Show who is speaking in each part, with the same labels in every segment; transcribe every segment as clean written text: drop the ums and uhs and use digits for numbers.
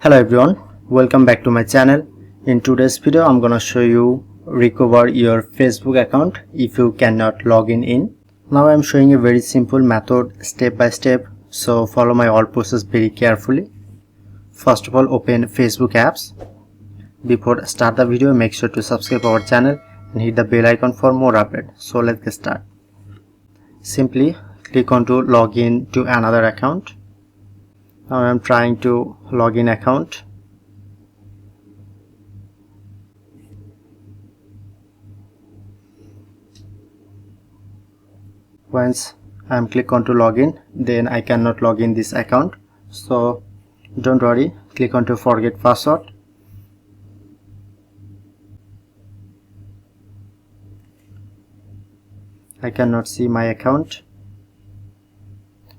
Speaker 1: Hello everyone, welcome back to my channel. In today's video I'm gonna show you recover your Facebook account if you cannot log in. Now I'm showing a very simple method step by step, so follow my all process very carefully. First of all, open Facebook apps. Before start the video, make sure to subscribe our channel and hit the bell icon for more updates. So let's get started. Simply click on to log in to another account. Now I am trying to log in account. Once I am click on to login, then I cannot log in this account. So don't worry, click on to forget password. I cannot see my account.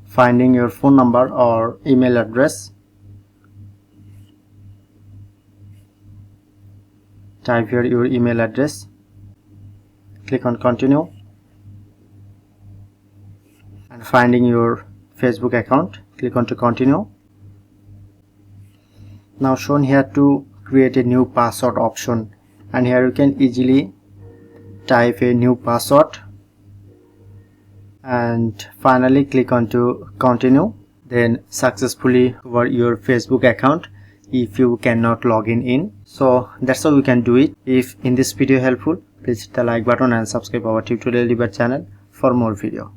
Speaker 1: Finding your phone number or email address. Type here your email address. Click on continue. And finding your Facebook account, click on to continue. Now shown here to create a new password option, and here you can easily type a new password. And finally click on to continue. Then successfully recover your Facebook account if you cannot log in. So that's how you can do it. If in this video helpful, please hit the like button and subscribe our tutorial debug channel for more video.